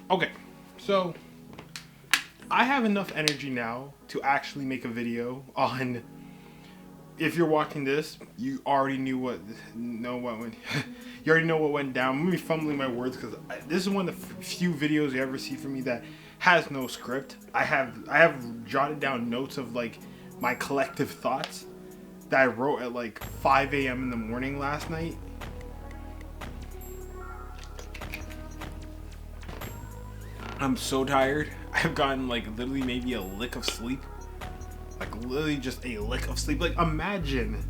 Okay, so I have enough energy now to actually make a video on. If you're watching this, you already what went. You already know what went down. I'm gonna be fumbling my words because this is one of the few videos you ever see from me that has no script. I have jotted down notes of like my collective thoughts that I wrote at like 5 a.m. in the morning last night. I'm so tired. I've gotten like literally maybe a lick of sleep. Like literally just a lick of sleep. Like imagine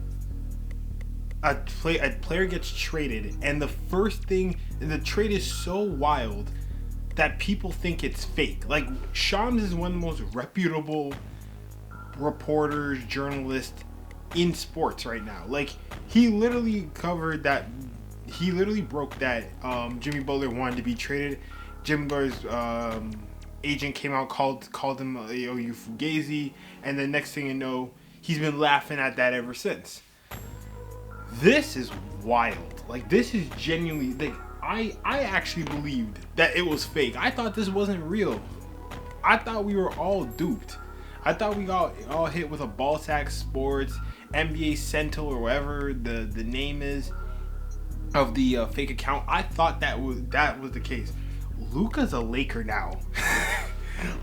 a player gets traded and the first thing, the trade is so wild that people think it's fake. Like Shams is one of the most reputable reporters, journalists in sports right now. Like he literally covered that. He literally broke that Jimmy Butler wanted to be traded. Jimmy Butler's agent came out, called him you fugazi, and the next thing you know, he's been laughing at that ever since. This is wild. Like this is genuinely like I actually believed that it was fake. I thought this wasn't real. I thought we were all duped. I thought we got all hit with a ball sack sports, NBA Sentinel or whatever the name is of the fake account. I thought that was the case. Luka's a Laker now.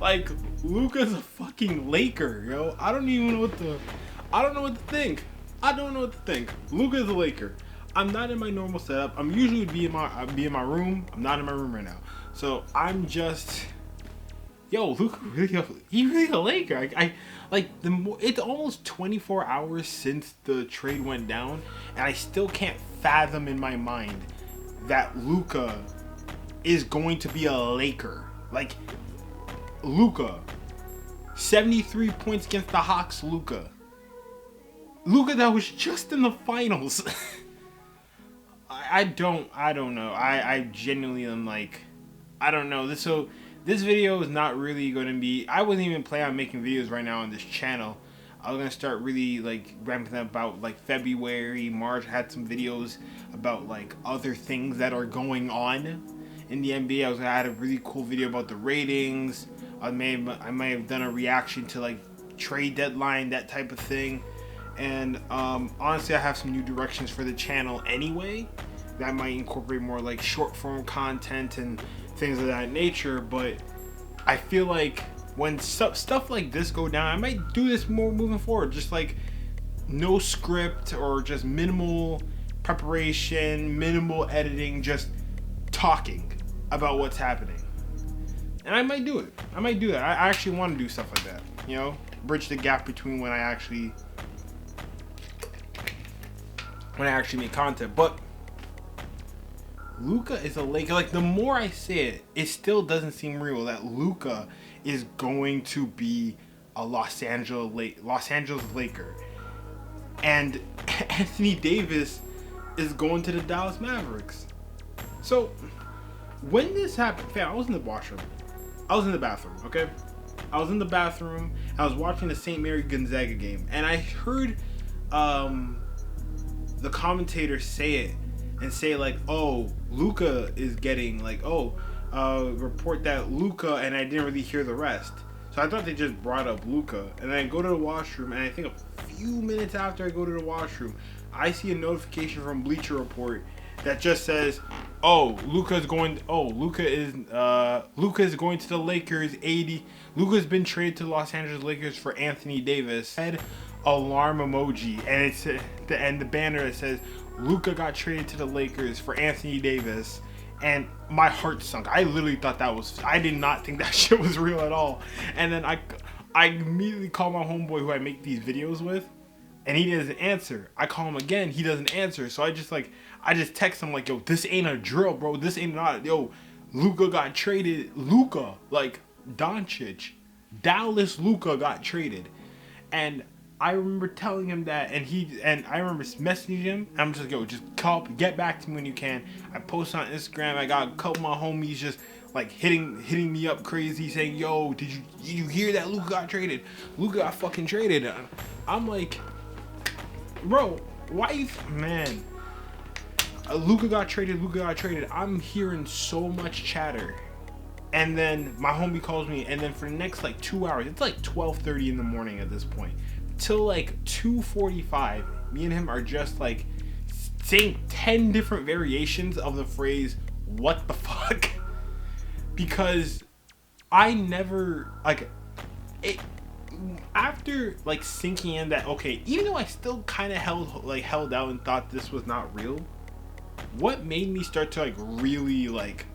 Like Luka's a fucking Laker, yo. I don't know what to think. Luka's a Laker. I'm not in my normal setup. I'm usually be in my room. I'm not in my room right now. So I'm just Luka he really a Laker. It's almost 24 hours since the trade went down, and I still can't fathom in my mind that Luka is going to be a Laker. Like Luka, 73 points against the Hawks. Luka that was just in the finals. I don't know. I genuinely am like, I don't know. This video is not really going to be. I wasn't even planning on making videos right now on this channel. I was gonna start really like ramping up about like February, March. I had some videos about like other things that are going on in the NBA. I had a really cool video about the ratings. I might have done a reaction to like trade deadline, that type of thing. And honestly, I have some new directions for the channel anyway that might incorporate more like short form content and things of that nature. But I feel like when stuff like this go down, I might do this more moving forward. Just like no script or just minimal preparation, minimal editing, just talking about what's happening. And I might do it. I might do that. I actually want to do stuff like that. You know, bridge the gap between when I actually make content. But Luka is a Laker. Like the more I say it, it still doesn't seem real that Luka is going to be a Los Angeles Laker, and Anthony Davis is going to the Dallas Mavericks. So when this happened, fam, I was in the bathroom. Okay, I was in the bathroom. I was watching the St. Mary Gonzaga game, and I heard the commentator say it and say like, "Oh, Luka is getting like, report that Luka," and I didn't really hear the rest. So I thought they just brought up Luka, and then I go to the washroom, and I think a few minutes after I go to the washroom, I see a notification from Bleacher Report that just says, Luka is going to the Lakers. Luka's been traded to the Los Angeles Lakers for Anthony Davis. Head alarm emoji, and it's the banner that says Luka got traded to the Lakers for Anthony Davis, and my heart sunk. I literally thought I did not think that shit was real at all. And then I immediately call my homeboy who I make these videos with, and he doesn't answer. I call him again, he doesn't answer. So I just text him like, yo, this ain't a drill, bro. This ain't not, yo, Luka got traded. Luka, like Doncic, Dallas Luka got traded. And I remember telling him that, and I remember messaging him. I'm just like, yo, just get back to me when you can. I post on Instagram. I got a couple of my homies just like hitting me up crazy, saying, yo, did you hear that Luka got traded? Luka got fucking traded. I'm like, bro, why man? Luka got traded. I'm hearing so much chatter, And then my homie calls me, and then for the next like 2 hours, it's like 12:30 in the morning at this point, till like 2:45, me and him are just like saying 10 different variations of the phrase "what the fuck," because I never like it. After like sinking in that, okay, even though I still kind of held out and thought this was not real, what made me start to like really like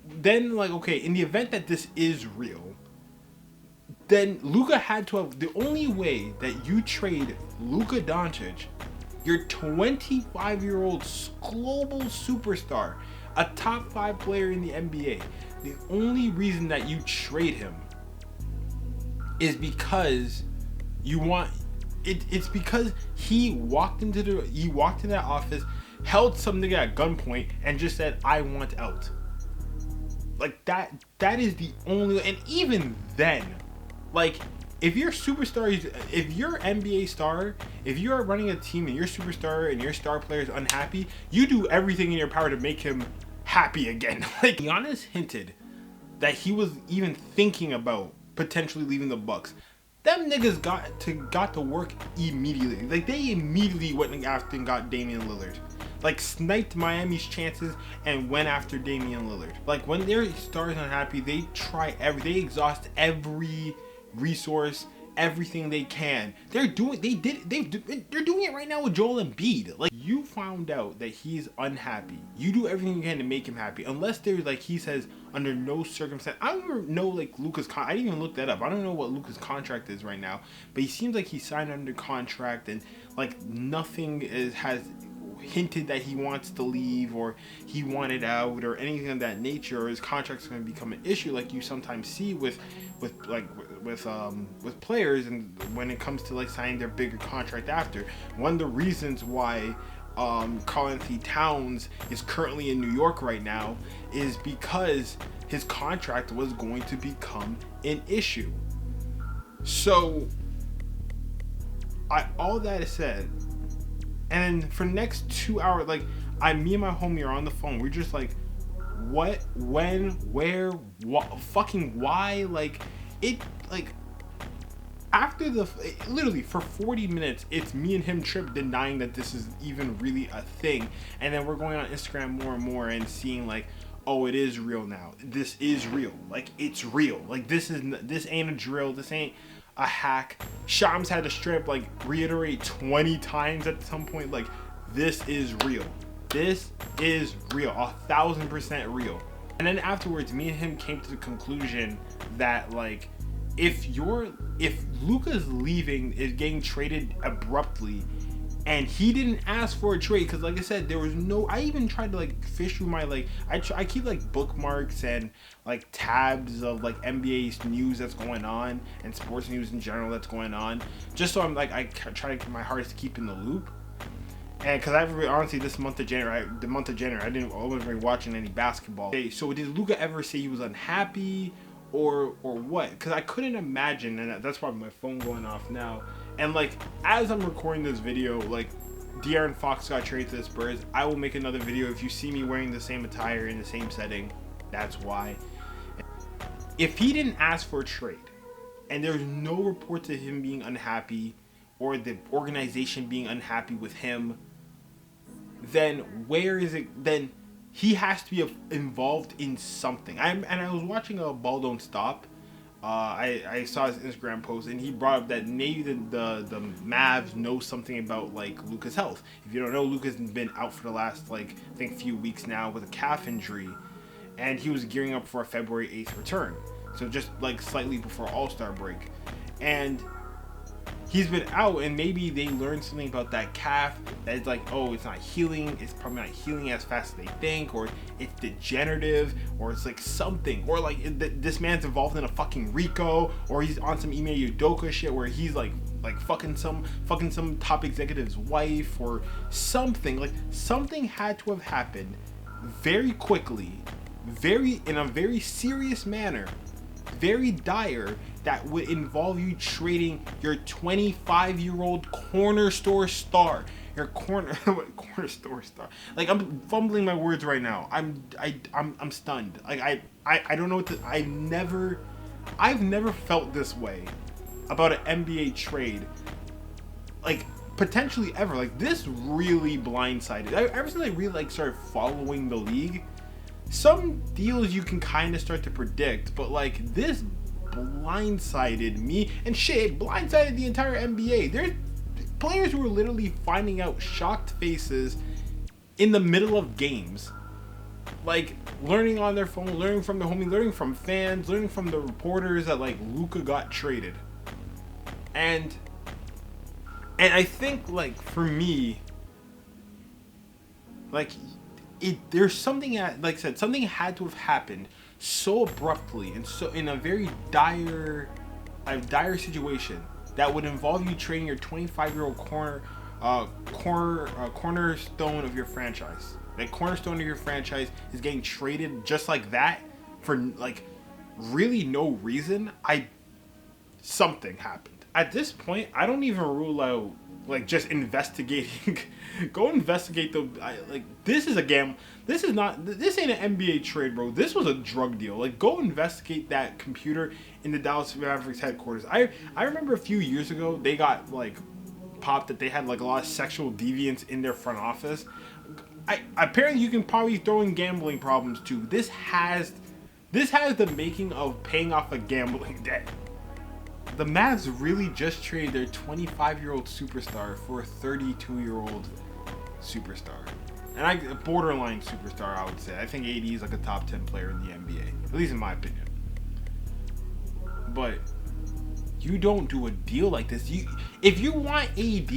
then like, okay, in the event that this is real, then Luka had to have, the only way that you trade Luka Doncic, your 25-year-old global superstar, a top 5 player in the NBA, the only reason that you trade him is because you want it's because he walked into that office, held some nigga at gunpoint, and just said, "I want out." Like that is the only, and even then, like if your superstar, if you're NBA star, if you're running a team and your superstar and your star player is unhappy, you do everything in your power to make him happy again. Like Giannis hinted that he was even thinking about potentially leaving the Bucks. Them niggas got to work immediately. Like they immediately went after and got Damian Lillard. Like sniped Miami's chances and went after Damian Lillard. Like when their stars unhappy, they exhaust every resource, everything they can. They're doing it right now with Joel Embiid. Like you found out that he's unhappy. You do everything you can to make him happy. Unless there's like he says under no circumstance. I don't even know like Luka's I didn't even look that up. I don't know what Luka's contract is right now, but he seems like he signed under contract and like nothing has hinted that he wants to leave or he wanted out or anything of that nature, or his contract's going to become an issue like you sometimes see with players, and when it comes to like signing their bigger contract after. One of the reasons why Karl-Anthony Towns is currently in New York right now is because his contract was going to become an issue. So all that is said, and for the next 2 hours, like me and my homie are on the phone. We're just like, what, when, where, what, fucking why? Like it, like after literally for 40 minutes, it's me and him denying that this is even really a thing. And then we're going on Instagram more and more and seeing like, oh, it is real now. This is real. Like it's real. Like this ain't a drill. This ain't a hack. Shams had to strip like reiterate 20 times at some point, like this is real. This is real, 1,000% real. And then afterwards, me and him came to the conclusion that like if Luka's leaving, is getting traded abruptly, and he didn't ask for a trade, because like I said, there was no, I even tried to like fish through my like, I keep like bookmarks and like tabs of like NBA news that's going on and sports news in general that's going on, just so I'm like, I try to, my heart is to keep in the loop. And because honestly, the month of January, I wasn't really watching any basketball. Okay, so did Luka ever say he was unhappy or what? Because I couldn't imagine, and that's probably my phone going off now. And like, as I'm recording this video, like De'Aaron Fox got traded to the Spurs. I will make another video. If you see me wearing the same attire in the same setting, that's why. If he didn't ask for a trade, and there's no reports of him being unhappy or the organization being unhappy with him, then where is it? Then he has to be involved in something. I was watching a Ball Don't Stop. I saw his Instagram post, and he brought up that maybe the Mavs know something about like Luka's health. If you don't know, Luka's been out for the last like I think few weeks now with a calf injury, and he was gearing up for a February 8th return. So just like slightly before All-Star break, and he's been out, and maybe they learned something about that calf that it's like, oh, it's not healing, it's probably not healing as fast as they think, or it's degenerative, or it's like something, or like this man's involved in a fucking RICO, or he's on some Ime Udoka shit where he's like fucking some top executive's wife or something. Like something had to have happened very quickly, in a very serious manner, very dire, that would involve you trading your 25-year-old corner store star, your cornerstone star. Like, I'm fumbling my words right now. I'm stunned. Like, I don't know what to. I've never felt this way about an NBA trade. Like, potentially ever. Like, this really blindsided. Ever since I really like started following the league, some deals you can kind of start to predict, but like this blindsided me, and shit, it blindsided the entire NBA. There's players who are literally finding out shocked faces in the middle of games, like learning on their phone, learning from the homie, learning from fans, learning from the reporters that like Luka got traded. And I think, like, for me, like, there's something like I said, something had to have happened so abruptly and so in a very dire situation that would involve you trading your 25-year-old cornerstone of your franchise. That cornerstone of your franchise is getting traded just like that for like really no reason. Something happened. At this point, I don't even rule out like just investigating. Go investigate this is a gamble. This ain't an NBA trade, bro. This was a drug deal. Like, go investigate that computer in the Dallas Mavericks headquarters. I remember a few years ago they got like popped that they had like a lot of sexual deviance in their front office. Apparently you can probably throw in gambling problems too. This has the making of paying off a gambling debt. The Mavs really just traded their 25-year-old superstar for a 32-year-old superstar. And a borderline superstar, I would say. I think AD is like a top 10 player in the NBA, at least in my opinion. But you don't do a deal like this. If you want AD,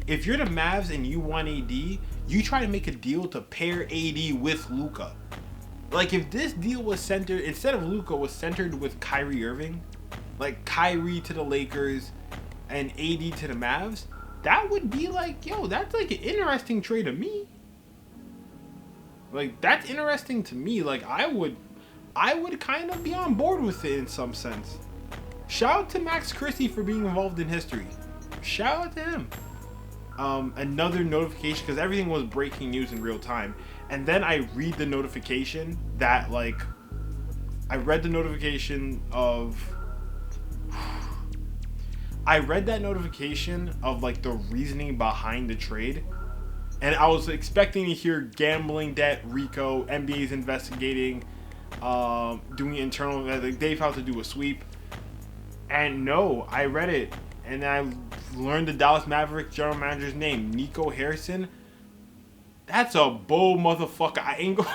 if you're the Mavs and you want AD, you try to make a deal to pair AD with Luka. Like, if this deal was centered, instead of Luka, was centered with Kyrie Irving, like Kyrie to the Lakers and AD to the Mavs, that would be like, yo, that's like an interesting trade to me. Like, that's interesting to me. Like, I would kind of be on board with it in some sense. Shout out to Max Christie for being involved in history. Shout out to him. Another notification, because everything was breaking news in real time, and then I read the notification that like I read that notification of like the reasoning behind the trade, and I was expecting to hear gambling debt, RICO, NBA's investigating, doing internal, like they've had to do a sweep, and no, I read it and I learned the Dallas Mavericks general manager's name, Nico Harrison. That's a bold motherfucker.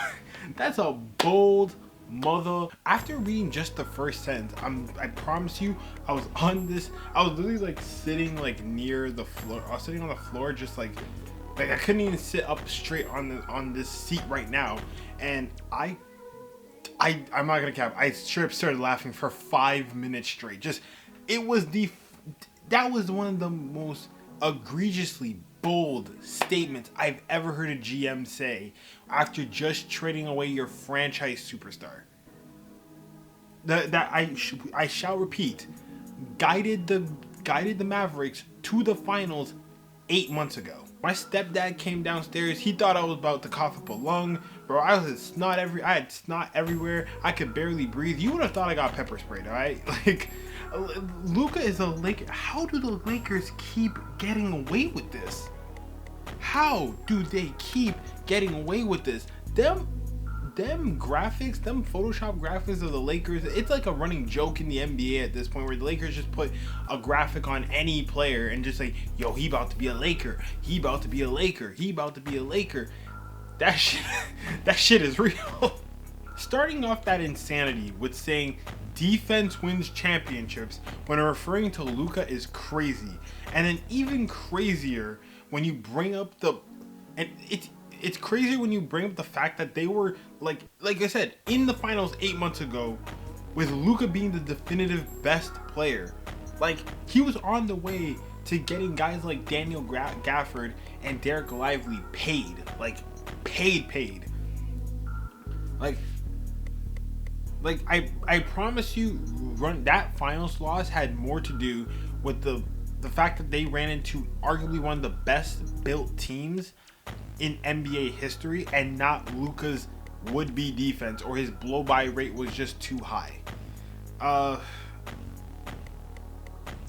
That's a bold mother. After reading just the first sentence, I promise you, I was literally like sitting like near the floor. I was sitting on the floor, just like I couldn't even sit up straight on this seat right now. And I'm not gonna cap, I straight up started laughing for 5 minutes straight. That was one of the most egregiously bold statements I've ever heard a GM say after just trading away your franchise superstar. That I shall repeat, guided the Mavericks to the finals 8 months ago. My stepdad came downstairs. He thought I was about to cough up a lung, bro. I had snot everywhere. I could barely breathe. You would have thought I got pepper sprayed, all right? Like, Luka is a Laker. How do the Lakers keep getting away with this? How do they keep getting away with this? Them graphics, them Photoshop graphics of the Lakers, it's like a running joke in the NBA at this point, where the Lakers just put a graphic on any player and just like, yo, he about to be a Laker. He about to be a Laker. He about to be a Laker. That shit is real. Starting off that insanity with saying defense wins championships when referring to Luka is crazy. And then even crazier when you bring up it's crazy when you bring up the fact that they were like I said, in the finals 8 months ago, with Luka being the definitive best player. Like, he was on the way to getting guys like Daniel Gafford and Derek Lively paid. Like, paid. Like I promise you, that finals loss had more to do with the the fact that they ran into arguably one of the best built teams in NBA history and not Luka's would-be defense, or his blow-by rate was just too high.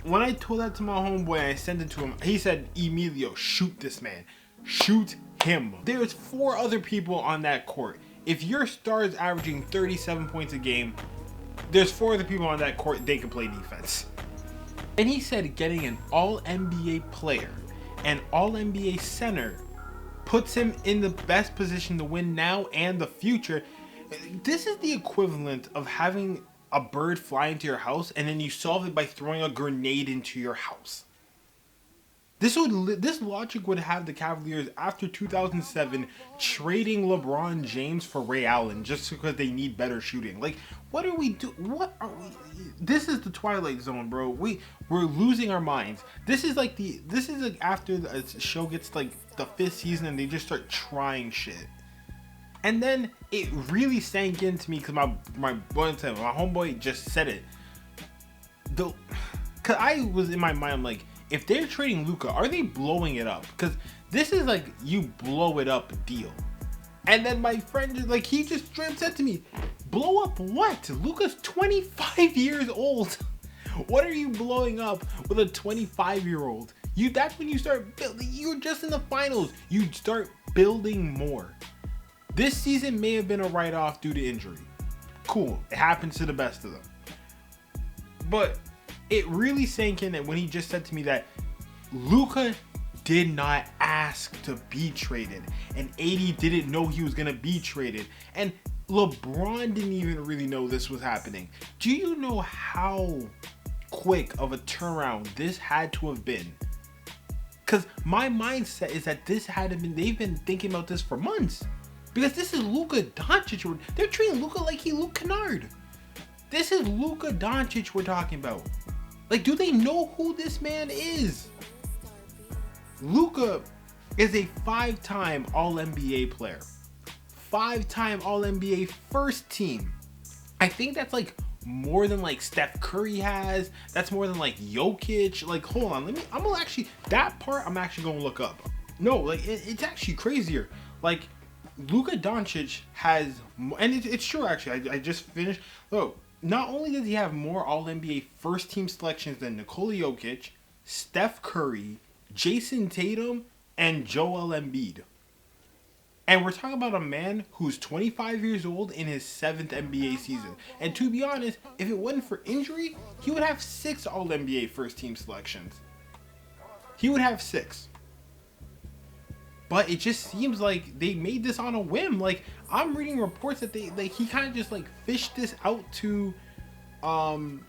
When I told that to my homeboy and I sent it to him, he said, Emilio, shoot this man. Shoot him. There's 4 other people on that court. If your star is averaging 37 points a game, there's 4 other people on that court, they can play defense. And he said getting an all-NBA player and all-NBA center puts him in the best position to win now and the future. This is the equivalent of having a bird fly into your house and then you solve it by throwing a grenade into your house. This logic would have the Cavaliers after 2007 trading LeBron James for Ray Allen just because they need better shooting. Like, what are we do? What are we? This is the Twilight Zone, bro. We're losing our minds. This is like after the show gets like the 5th season and they just start trying shit. And then it really sank into me because my homeboy just said it. Cause I was in my mind, I'm like, if they're trading Luka, are they blowing it up? Because this is like you blow it up deal. And then my friend, like, he just straight said to me, blow up what? Luka's 25 years old. What are you blowing up with a 25-year-old? That's when you start building. You're just in the finals. You start building more. This season may have been a write-off due to injury. Cool. It happens to the best of them. But it really sank in that when he just said to me that Luka did not ask to be traded and AD didn't know he was going to be traded and LeBron didn't even really know this was happening. Do you know how quick of a turnaround this had to have been? Because my mindset is that they've been thinking about this for months. Because this is Luka Doncic. They're treating Luka like he Luke Kennard. This is Luka Doncic we're talking about. Like, do they know who this man is? Luka is a 5-time All-NBA player. 5-time All-NBA first team. I think that's like more than like Steph Curry has. That's more than like Jokic. Like, hold on, that part I'm actually gonna look up. No, like it's actually crazier. Like, Luka Doncic has, and it's true actually. I just finished. Look, not only does he have more All-NBA first team selections than Nikola Jokic, Steph Curry, Jason Tatum, and Joel Embiid. And we're talking about a man who's 25 years old in his 7th NBA season. And to be honest, if it wasn't for injury, he would have 6 All-NBA first team selections. He would have 6. But it just seems like they made this on a whim. Like, I'm reading reports that he kind of just like fished this out to Rob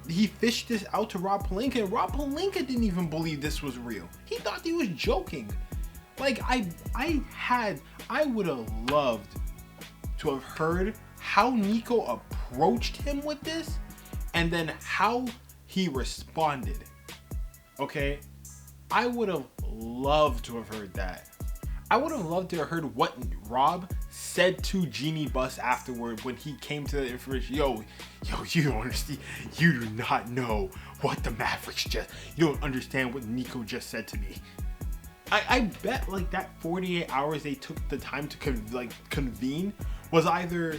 Pelinka, and Rob Pelinka didn't even believe this was real. He thought he was joking. Like, I would have loved to have heard how Nico approached him with this and then how he responded. Okay? I would have loved to have heard that. I would have loved to have heard what Rob said to Jeannie Buss afterward when he came to the information. Yo, you don't understand. You do not know what the Mavericks just. You don't understand what Nico just said to me. I bet like that 48 hours they took the time to convene was either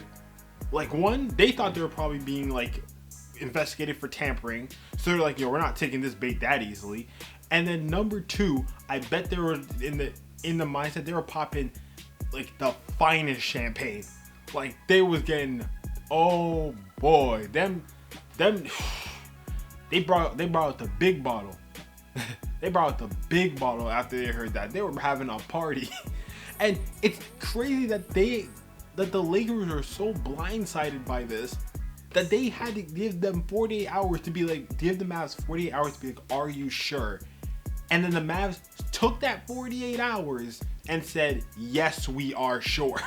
like, one, they thought they were probably being like investigated for tampering, so they're like, yo, we're not taking this bait that easily. And then number 2, I bet they were in the mindset they were popping like the finest champagne. Like, they was getting, oh boy, them they brought out the big bottle. They brought out the big bottle after they heard that. They were having a party. And it's crazy that the Lakers are so blindsided by this that they had to give them 48 hours to be like, give the Mavs 48 hours to be like, are you sure? And then the Mavs took that 48 hours and said, yes, we are sure.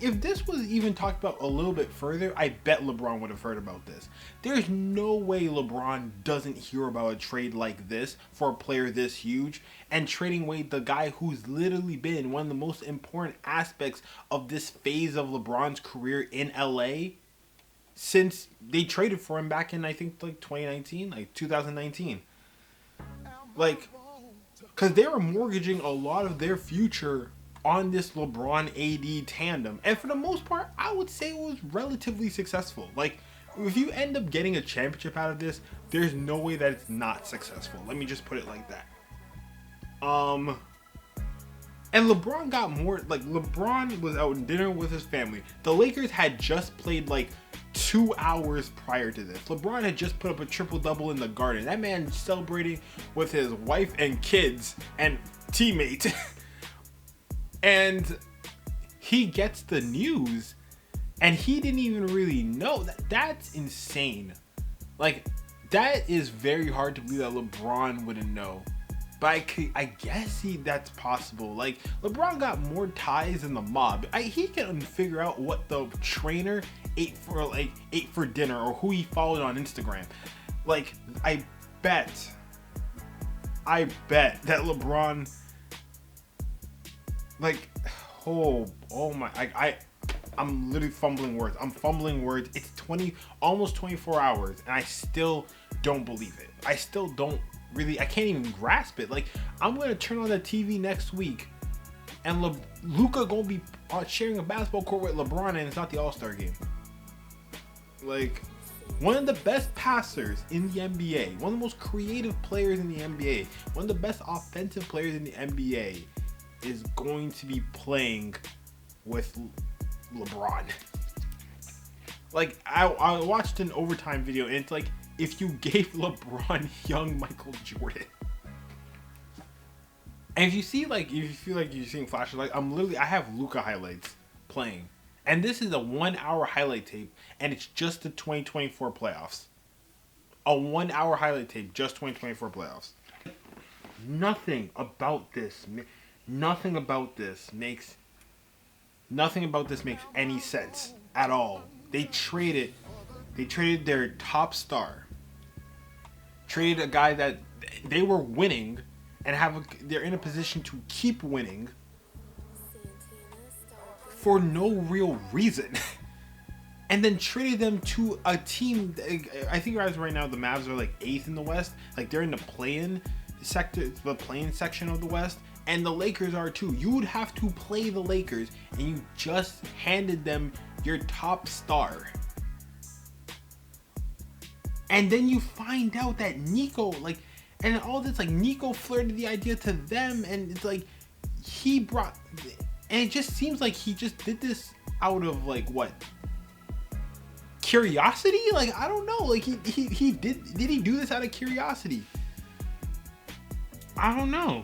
If this was even talked about a little bit further, I bet LeBron would have heard about this. There's no way LeBron doesn't hear about a trade like this for a player this huge, and trading away the guy who's literally been one of the most important aspects of this phase of LeBron's career in LA since they traded for him back in, I think, like 2019, like 2019. Like, because they were mortgaging a lot of their future on this LeBron AD tandem. And for the most part, I would say it was relatively successful. Like, if you end up getting a championship out of this, there's no way that it's not successful. Let me just put it like that. And LeBron got more, like, LeBron was out in dinner with his family. The Lakers had just played like 2 hours prior to this. LeBron had just put up a triple-double in the Garden. That man celebrating with his wife and kids and teammate. And he gets the news and he didn't even really know. That's insane. Like, that is very hard to believe that LeBron wouldn't know. But I guess that's possible. Like, LeBron got more ties than the mob. He can figure out what the trainer ate for dinner or who he followed on Instagram. Like, I bet that LeBron, like, oh my, I'm literally fumbling words. It's almost 24 hours and I still don't believe it. I still don't really, I can't even grasp it. Like, I'm gonna turn on the TV next week and Luka gonna be sharing a basketball court with LeBron and it's not the All-Star game. Like, one of the best passers in the NBA, one of the most creative players in the NBA, one of the best offensive players in the NBA is going to be playing with LeBron. Like, I watched an overtime video and it's like, if you gave LeBron young Michael Jordan. And if you feel like you're seeing flashes, like, I have Luka highlights playing. And this is a 1 hour highlight tape and it's just the 2024 playoffs. A 1 hour highlight tape, just 2024 playoffs. Nothing about this makes any sense at all. They traded their top star. Traded a guy that they were winning and they're in a position to keep winning for no real reason. And then traded them to a team. I think right now the Mavs are like 8th in the West. Like, they're in the play-in section of the West. And the Lakers are too. You would have to play the Lakers and you just handed them your top star. And then you find out that Nico, like, and all this, like, Nico flirted the idea to them, and it's like, and it just seems like he just did this out of, like, what? Curiosity? Like, I don't know. Like, did he do this out of curiosity? I don't know.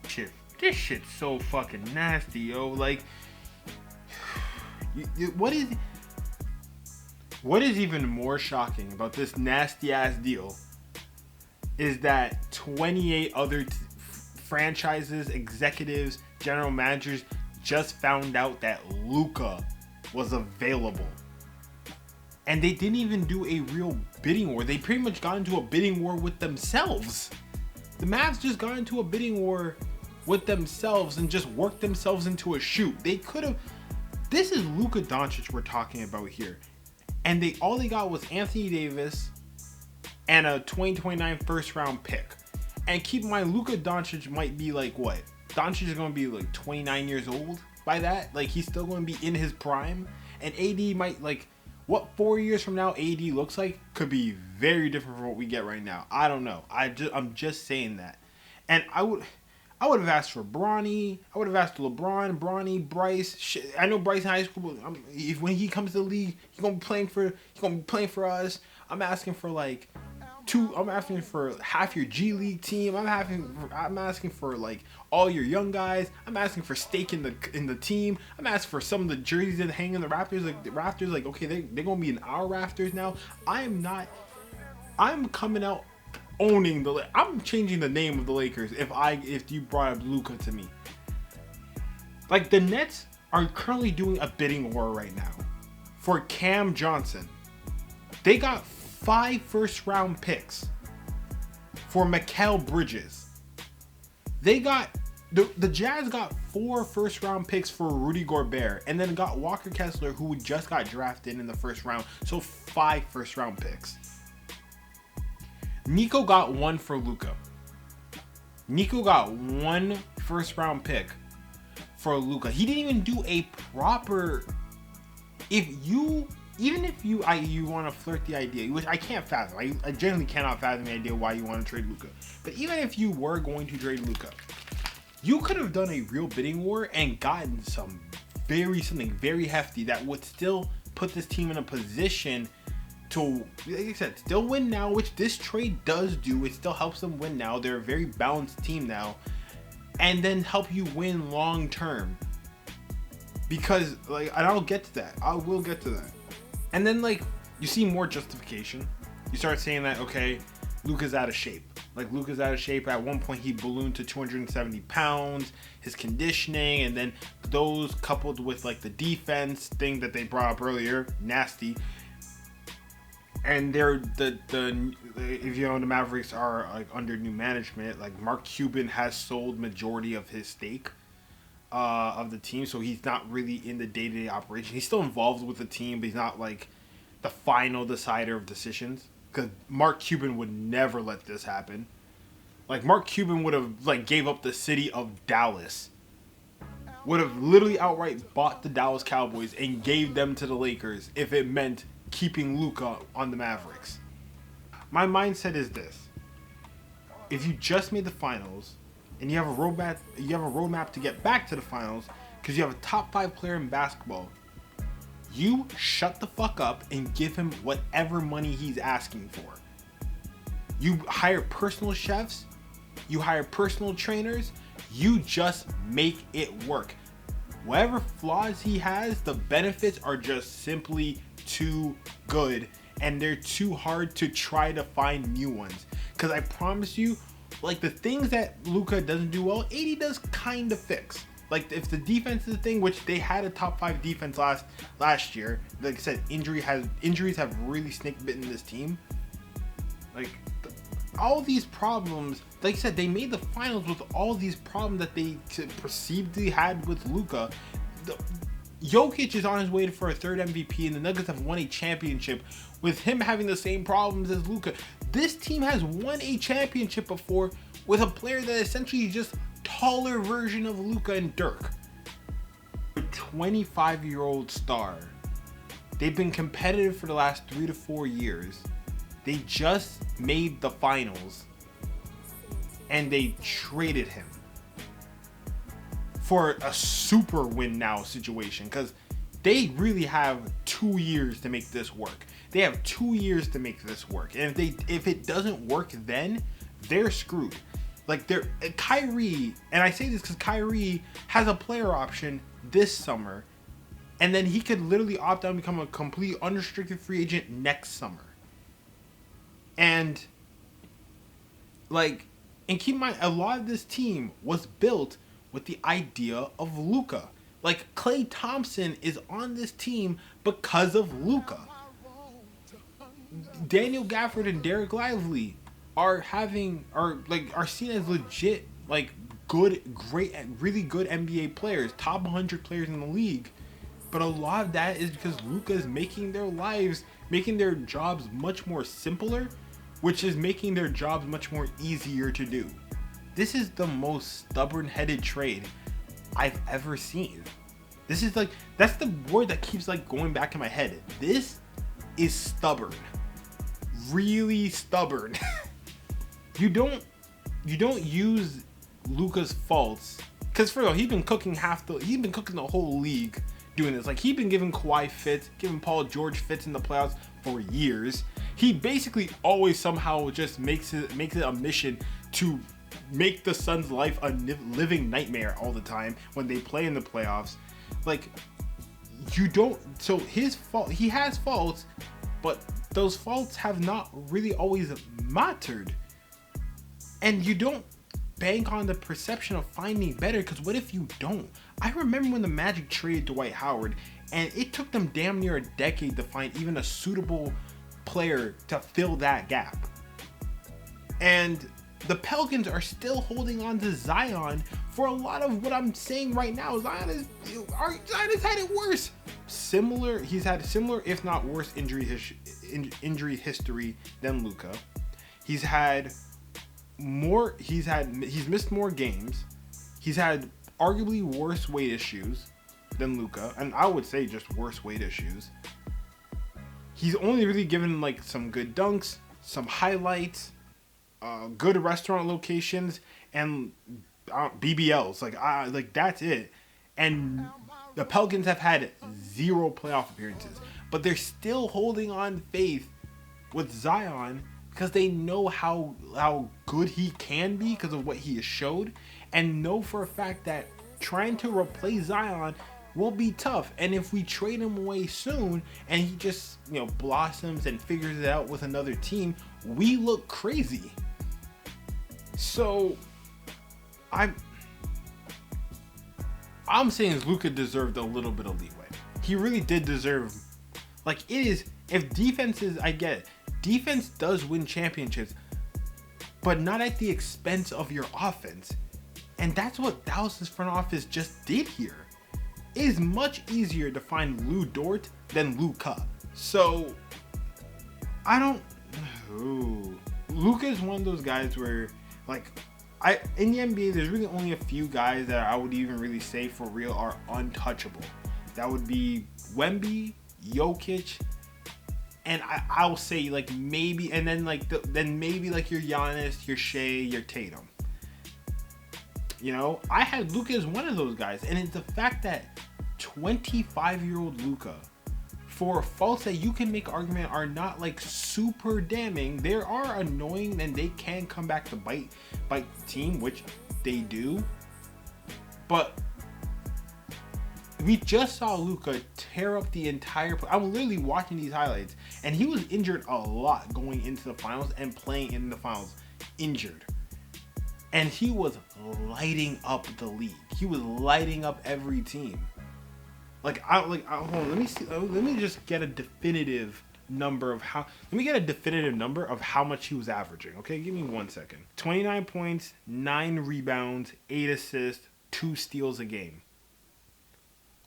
Shit, this shit's so fucking nasty, yo. Like, what is even more shocking about this nasty ass deal is that 28 other franchises, executives, general managers just found out that Luka was available. And they didn't even do a real bidding war. They pretty much got into a bidding war with themselves. The Mavs just got into a bidding war with themselves and just worked themselves into a shoot. They could have. This is Luka Doncic we're talking about here. And all they got was Anthony Davis and a 2029 first round pick. And keep in mind, Luka Doncic might be like, what? Doncic is going to be like 29 years old by that. Like, he's still going to be in his prime. And AD might, like, what 4 years from now AD looks like could be very different from what we get right now. I don't know. I'm just saying that. And I would have asked for Bronny. I would have asked LeBron, Bronny, Bryce. Shit, I know Bryce in high school. But when he comes to the league, he's gonna be playing for us. I'm asking for like I'm asking for half your G League team. I'm asking for like all your young guys. I'm asking for stake in the team. I'm asking for some of the jerseys that hang in the Raptors. Like the Raptors, like, okay, they're gonna be in our rafters now. I'm coming out owning I'm changing the name of the Lakers if you brought up Luka to me. Like, the Nets are currently doing a bidding war right now for Cam Johnson. They got 5 first round picks for Mikal Bridges. They got the Jazz got 4 first round picks for Rudy Gobert, and then got Walker Kessler, who just got drafted in the first round. So 5 first round picks. Nico got 1 for Luka. Nico got 1 first-round pick for Luka. He didn't even do a proper. You want to flirt the idea, which I can't fathom. I generally cannot fathom the idea why you want to trade Luka. But even if you were going to trade Luka, you could have done a real bidding war and gotten something very hefty that would still put this team in a position to, like I said, still win now, which this trade does do. It still helps them win now. They're a very balanced team now, and then help you win long term. Because, like, and I'll get to that. I will get to that. And then, like, you see more justification. You start saying that, okay, Luka's out of shape. Like, Luka's out of shape. At one point, he ballooned to 270 pounds. His conditioning, and then those coupled with, like, the defense thing that they brought up earlier, nasty. And they're if you know, the Mavericks are, like, under new management. Like, Mark Cuban has sold majority of his stake of the team, so he's not really in the day-to-day operation. He's still involved with the team, but he's not, like, the final decider of decisions. Because Mark Cuban would never let this happen. Like, Mark Cuban would have, like, gave up the city of Dallas. Would have literally outright bought the Dallas Cowboys and gave them to the Lakers if it meant keeping Luka on the Mavericks. My mindset is this. If you just made the finals and you have a roadmap to get back to the finals because you have a top 5 player in basketball, you shut the fuck up and give him whatever money he's asking for. You hire personal chefs, you hire personal trainers, you just make it work. Whatever flaws he has, the benefits are just simply too good, and they're too hard to try to find new ones. Because I promise you, like, the things that Luka doesn't do well, AD does kind of fix. Like, if the defense is a thing, which they had a top 5 defense last year, like I said, injuries have really snake bitten this team. Like, all these problems, like I said, they made the finals with all these problems that they perceived they had with Luka. Jokic is on his way for a 3rd MVP, and the Nuggets have won a championship with him having the same problems as Luka. This team has won a championship before with a player that essentially is just taller version of Luka and Dirk. A 25-year-old star. They've been competitive for the last 3 to 4 years. They just made the finals, and they traded him for a super win now situation, because they really have 2 years to make this work. They have 2 years to make this work, and if it doesn't work, then they're screwed. Like, Kyrie, and I say this because Kyrie has a player option this summer, and then he could literally opt out and become a complete unrestricted free agent next summer. And, like, and keep in mind, a lot of this team was built with the idea of Luka. Like, Klay Thompson is on this team because of Luka. Daniel Gafford and Derek Lively are seen as legit, like, really good NBA players, top 100 players in the league. But a lot of that is because Luka is making their jobs much more simpler, which is making their jobs much more easier to do. This is the most stubborn-headed trade I've ever seen. This is like, that's the word that keeps, like, going back in my head. This is stubborn. Really stubborn. You don't use Luka's faults, because for real, he's been cooking the whole league doing this. Like, he's been giving Kawhi fits, giving Paul George fits in the playoffs for years. He basically always somehow just makes it a mission to make the Suns' life a living nightmare all the time when they play in the playoffs. Like, so his fault, he has faults, but those faults have not really always mattered. And you don't bank on the perception of finding better, because what if you don't? I remember when the Magic traded Dwight Howard, and it took them damn near a decade to find even a suitable player to fill that gap. And the Pelicans are still holding on to Zion for a lot of what I'm saying right now. Zion has had it worse. He's had similar, if not worse, injury history than Luka. He's had he's missed more games. He's had arguably worse weight issues than Luka, and I would say just worse weight issues. He's only really given like some good dunks, some highlights, good restaurant locations, and BBLs. Like that's it. And the Pelicans have had 0 playoff appearances, but they're still holding on faith with Zion because they know how good he can be because of what he has showed, and know for a fact that trying to replace Zion will be tough. And if we trade him away soon and he just, blossoms and figures it out with another team, we look crazy. So I'm saying Luka deserved a little bit of leeway. He really did deserve, if defenses, I get it. Defense does win championships, but not at the expense of your offense. And that's what Dallas's front office just did here. It is much easier to find Lou Dort than Luka. So, Luka is one of those guys where, in the NBA, there's really only a few guys that I would even really say for real are untouchable. That would be Wemby, Jokic, and I'll say maybe, and then maybe your Giannis, your Shea, your Tatum. I had Luka as one of those guys, and it's the fact that 25-year-old Luka, for faults that you can make argument are not super damning, they are annoying and they can come back to bite the team, which they do. But we just saw Luka tear up the entire. I'm literally watching these highlights, and he was injured a lot going into the finals and playing in the finals injured. And he was lighting up the league. He was lighting up every team. Hold on, let me see. Let me just get a definitive number of how. Let me get a definitive number of how much he was averaging. Okay, give me 1 second. 29 points, 9 rebounds, 8 assists, 2 steals a game.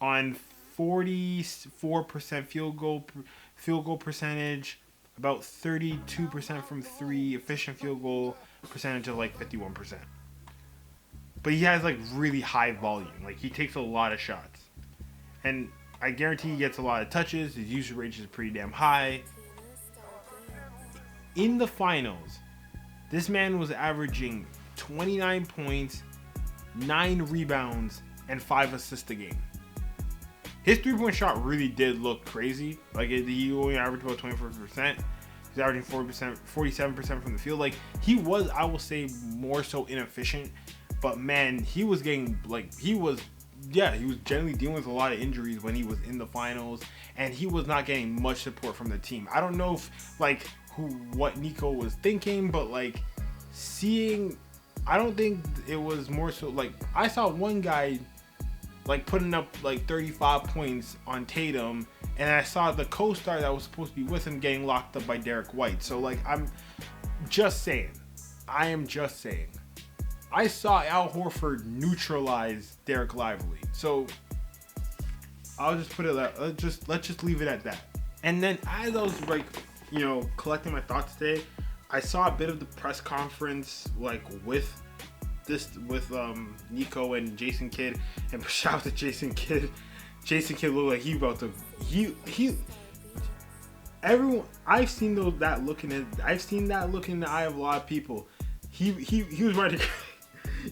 On 44% field goal percentage, about 32% from 3, efficient field goal percentage of 51%. But he has really high volume. He takes a lot of shots. And I guarantee he gets a lot of touches. His usage rate is pretty damn high. In the finals, this man was averaging 29 points, 9 rebounds, and 5 assists a game. His three-point shot really did look crazy. He only averaged about 24%. He's averaging 47% from the field. He was, I will say, more so inefficient. But man, he was getting he was generally dealing with a lot of injuries when he was in the finals, and he was not getting much support from the team. I don't know if what Nico was thinking, but I don't think it was more so I saw one guy putting up 35 points on Tatum, and I saw the co-star that was supposed to be with him getting locked up by Derek White. So I'm just saying. I am just saying. I saw Al Horford neutralize Derek Lively. So I'll just put it that. Let's just leave it at that. And then as I was collecting my thoughts today, I saw a bit of the press conference with Nico and Jason Kidd, and shout out to Jason Kidd. Jason Kidd looked like he about to everyone. I've seen that look in the eye of a lot of people. He was ready.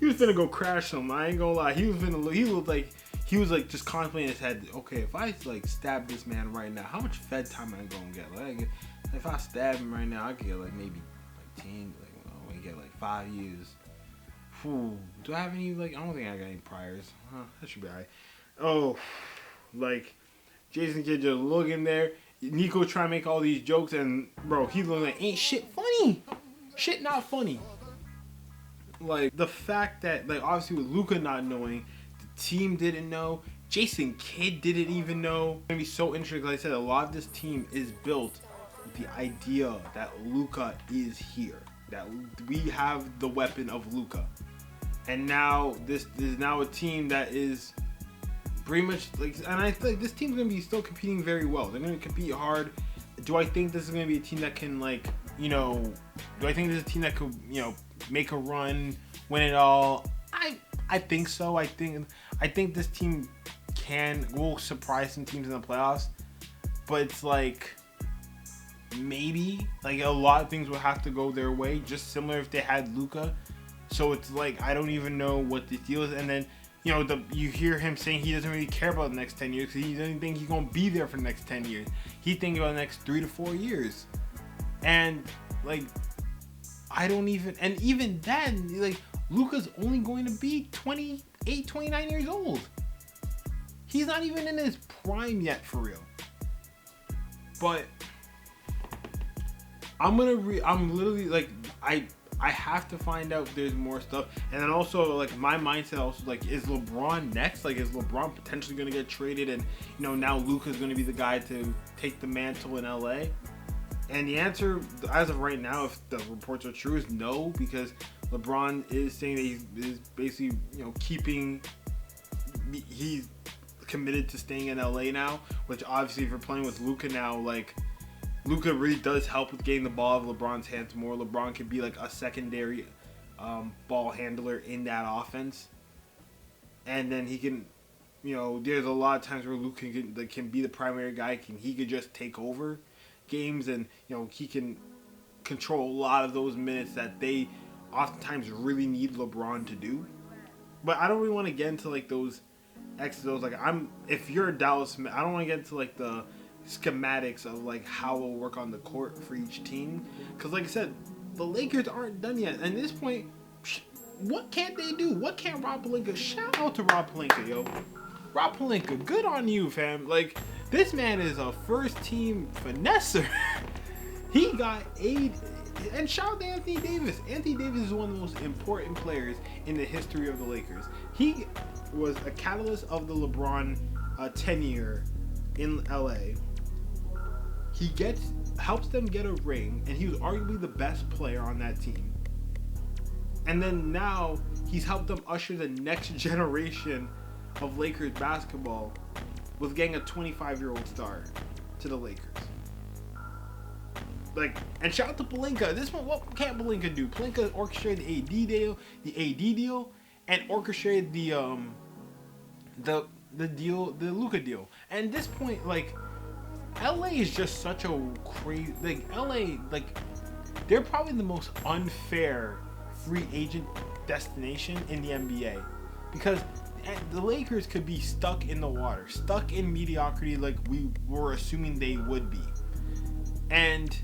He was gonna go crash him. I ain't gonna lie. He looked like he was just contemplating in his head. Okay, if I stab this man right now, how much Fed time am I gonna get? If I stab him right now, I could get maybe 10. I get 5 years. Whew. Do I have any I don't think I got any priors. That should be alright. Oh, Jason Kidd just looking there. Nico trying to make all these jokes, and bro, he looking like ain't shit funny. Shit not funny. The fact that obviously with Luka not knowing, the team didn't know, Jason Kidd didn't even know. It's gonna be so interesting. Like I said, a lot of this team is built with the idea that Luka is here, that we have the weapon of Luka, and now this is now a team that is pretty much and I think this team's gonna be still competing very well. They're gonna compete hard. Do I think this is gonna be a team that can do I think this is a team that could make a run, win it all? I think so. I think this team will surprise some teams in the playoffs, but it's like maybe like a lot of things will have to go their way, just similar if they had Luka. So it's like I don't even know what the deal is. And then you hear him saying he doesn't really care about the next 10 years because he doesn't think he's gonna be there for the next 10 years. He thinks about the next 3 to 4 years, and like I don't even. And even then, like Luka's only going to be 28, 29 years old. He's not even in his prime yet, for real. But I'm literally like I have to find out if there's more stuff. And then also like my mindset also like, is LeBron next? Like is LeBron potentially gonna get traded and now Luka's gonna be the guy to take the mantle in LA? And the answer as of right now, if the reports are true, is no, because LeBron is saying that he's basically he's committed to staying in LA now, which obviously if you're playing with Luka now, like Luka really does help with getting the ball out of LeBron's hands more. LeBron could be like a secondary ball handler in that offense, and then he can, there's a lot of times where Luka can be the primary guy. He could just take over games, and he can control a lot of those minutes that they oftentimes really need LeBron to do. But I don't really want to get into like those X's. Like if you're a Dallas, I don't want to get into like the schematics of like how it'll work on the court for each team, because like I said, the Lakers aren't done yet. And at this point, what can't they do? What can't Rob Pelinka? Shout out to Rob Pelinka, yo. Rob Pelinka, good on you, fam. Like this man is a first team finesser. He got aid. And shout out to Anthony Davis. Anthony Davis is one of the most important players in the history of the Lakers. He was a catalyst of the LeBron tenure in LA. He helps them get a ring, and he was arguably the best player on that team. And then now he's helped them usher the next generation of Lakers basketball with getting a 25-year-old star to the Lakers. Like, and shout out to Pelinka. This one, what can't Pelinka do? Pelinka orchestrated the AD deal, and orchestrated the Luka deal. And at this point, like, LA is just such a crazy, like LA, like they're probably the most unfair free agent destination in the NBA, because the Lakers could be stuck in the water, stuck in mediocrity like we were assuming they would be. And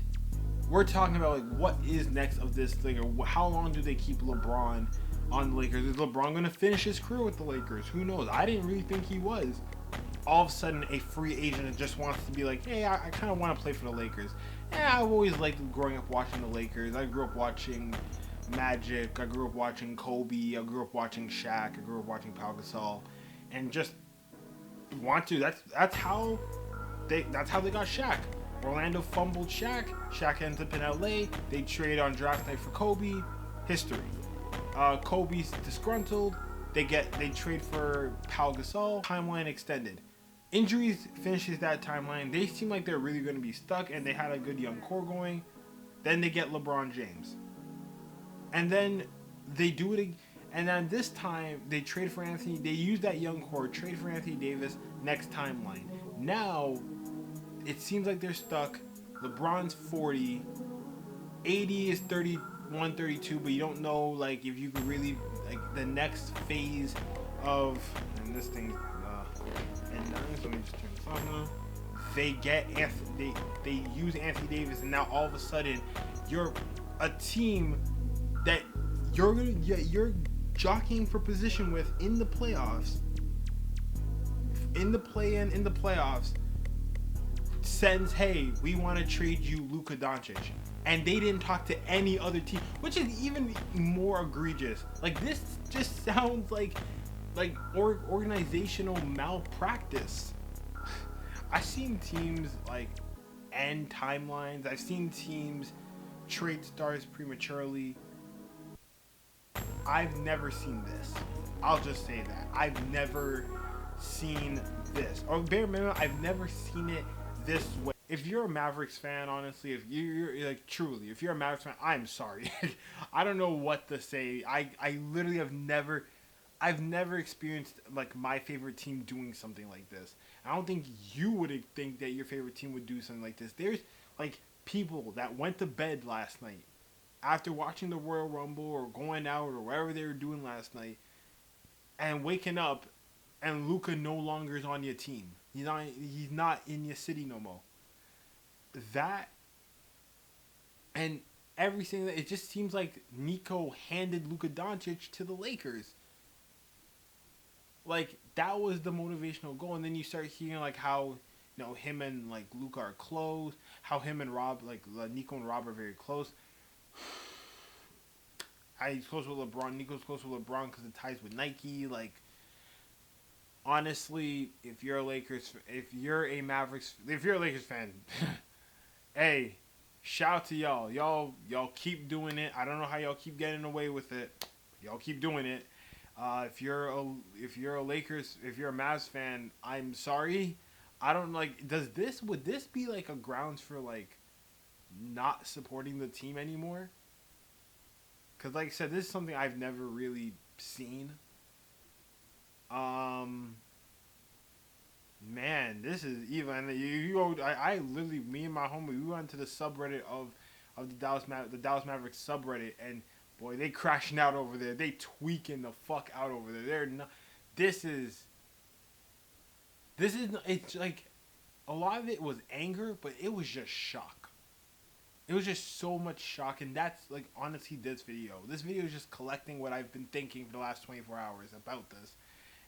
we're talking about like what is next of this thing, or how long do they keep LeBron on the Lakers? Is LeBron going to finish his career with the Lakers? Who knows? I didn't really think he was. All of a sudden, a free agent just wants to be like, hey, I kind of want to play for the Lakers. Yeah, I've always liked growing up watching the Lakers. I grew up watching Magic. I grew up watching Kobe. I grew up watching Shaq. I grew up watching Pau Gasol, and just want to. That's how they got Shaq. Orlando fumbled Shaq. Shaq ends up in LA. They trade on draft night for Kobe. History. Kobe's disgruntled. They trade for Pau Gasol. Timeline extended. Injuries finishes that timeline. They seem like they're really going to be stuck, and they had a good young core going. Then they get LeBron James. And then they do it, and then this time they trade for Anthony. They use that young core, trade for Anthony Davis. Next timeline. Now it seems like they're stuck. LeBron's 40. AD is 31, 32, but you don't know like if you could really like the next phase of, and this thing and so let me just turn this on now. They use Anthony Davis, and now all of a sudden you're a team that you're jockeying for position with in the playoffs, in the play-in, in the playoffs, sends, hey, we want to trade you Luka Doncic. And they didn't talk to any other team, which is even more egregious. Like, this just sounds like organizational malpractice. I've seen teams like end timelines. I've seen teams trade stars prematurely. I've never seen this. I'll just say that. I've never seen this. Or bare minimum, I've never seen it this way. if you're a Mavericks fan, honestly, if you're like truly, if you're a Mavericks fan, I'm sorry. I don't know what to say. I literally I've never experienced like my favorite team doing something like this. I don't think you would think that your favorite team would do something like this. There's like people that went to bed last night after watching the Royal Rumble or going out or whatever they were doing last night and waking up and Luka no longer is on your team. He's not in your city no more. That and everything that it just seems like Nico handed Luka Doncic to the Lakers. Like that was the motivational goal, and then you start hearing like how him and like Luka are close, how him and Rob like Nico and Rob are very close. He's close with LeBron. Nico's close with LeBron because of ties with Nike. Like honestly, if you're a Lakers, if you're a Mavericks, if you're a Lakers fan, hey, shout out to y'all. Y'all keep doing it. I don't know how y'all keep getting away with it. Y'all keep doing it. If you're a Lakers, if you're a Mavs fan, I'm sorry. I don't like. Would this be like a grounds for like not supporting the team anymore? Because like I said, this is something I've never really seen. Um, Man, this is even. You go. I literally, me and my homie, we went to the subreddit of the Dallas Mavericks subreddit, and boy, they crashing out over there. They tweaking the fuck out over there. They're not. This is. This is. It's like a lot of it was anger, but it was just shock. It was just so much shock, and that's like honestly this video. This video is just collecting what I've been thinking for the last 24 hours about this.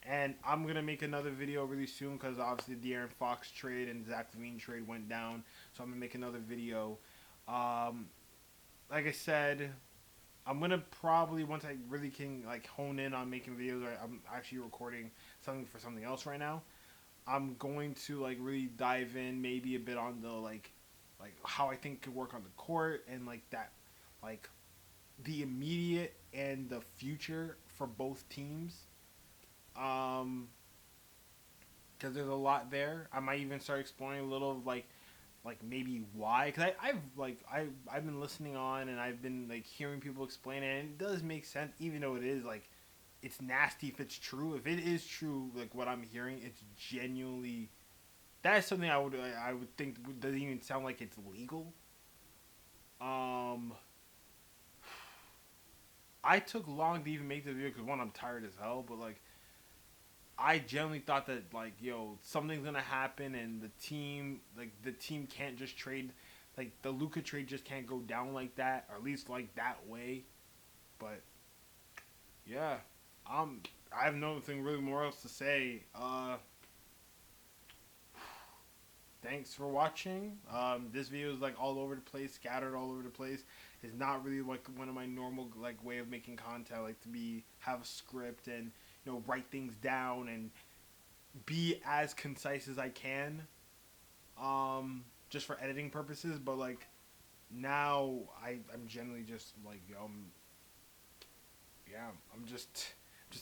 And I'm going to make another video really soon because obviously the De'Aaron Fox trade and Zach LaVine trade went down. So I'm going to make another video. Like I said, I'm going to probably, once I really can like hone in on making videos, I'm actually recording something for something else right now. I'm going to like really dive in maybe a bit on the like how I think could work on the court and like that, like the immediate and the future for both teams. Because there's a lot there. I might even start exploring a little of like maybe why. Because I've been listening on and I've been like hearing people explain it, and it does make sense, even though it is like it's nasty if it's true. If it is true, like what I'm hearing, it's genuinely that's something I would think doesn't even sound like it's legal. Um, I took long to even make the video because one, I'm tired as hell, but like I genuinely thought that like something's gonna happen and the team can't just trade, like the Luka trade just can't go down like that, or at least like that way. But yeah, I have nothing really more else to say. Thanks for watching. This video is like all over the place, scattered all over the place. It's not really like one of my normal like way of making content. I like to have a script and write things down and be as concise as I can, just for editing purposes. But like now, I'm generally just like yeah, I'm just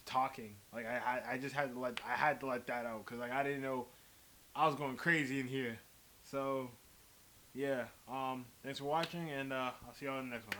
talking. Like I just had to let that out because like I didn't know I was going crazy in here. So yeah, thanks for watching, and I'll see y'all in the next one. All right.